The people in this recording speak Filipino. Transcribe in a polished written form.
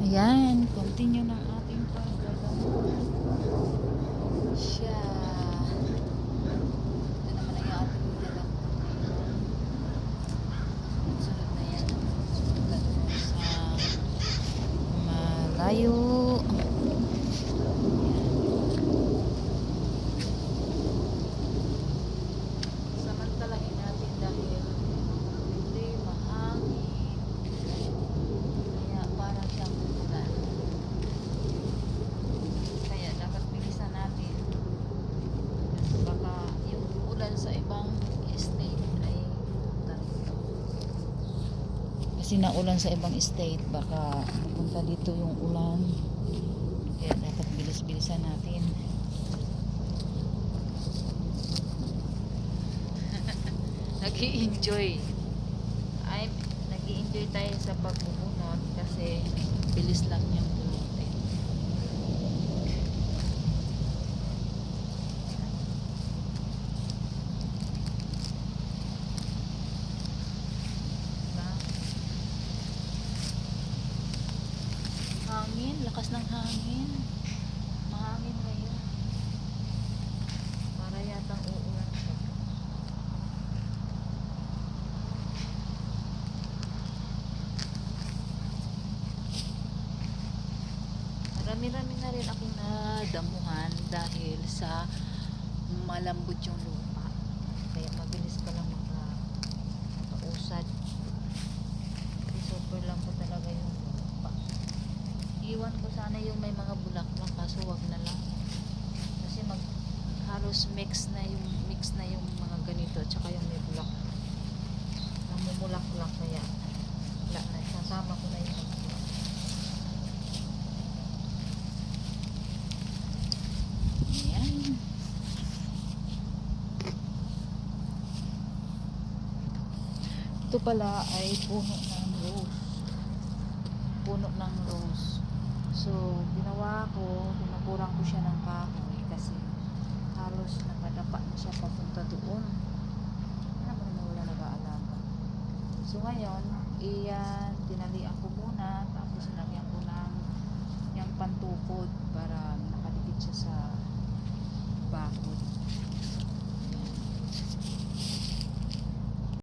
Ayan, continue ng ating pagdadamo. Siya. Ito naman ang ating nilalang ngayon. Sunod na yan. Punta doon sa malayo. Samantalahin natin dahil hindi mahangin. Kaya para siyang ulan. Kaya dapat bilisan natin. Kasi baka yung ulan sa ibang state ay punta dito. Kasi naulan sa ibang state, baka pupunta dito yung ulan. Kaya dapat bilis-bilisan natin. Nag-i-enjoy. Nag-i-enjoy tayo sa pagbubunot kasi bilis lang niyang bunutin. Diba? Hangin, lakas ng hangin. Mahangin ngayon. Para yatang uulan siya. Marami-rami na rin akong nadamuhan dahil sa malambot yung lupa. Kaya mabilis pa lang makausad. Kasi super lambot talaga yung lupa. Iwan ko sana yung may mga bulaklak kaso wag na lang. Kasi halos mix na yung mga ganito tsaka yung may bulaklak. Namumulaklak kaya wala na. Sasama ko na yung mga ito pala ay puno ng rose. Puno ng rose. So, ginawa ko, pinakurang ko siya ng kahoy kasi halos napadapa na siya papunta doon. Ano ba naman wala nag-aalaga. So, ngayon, tinalian ko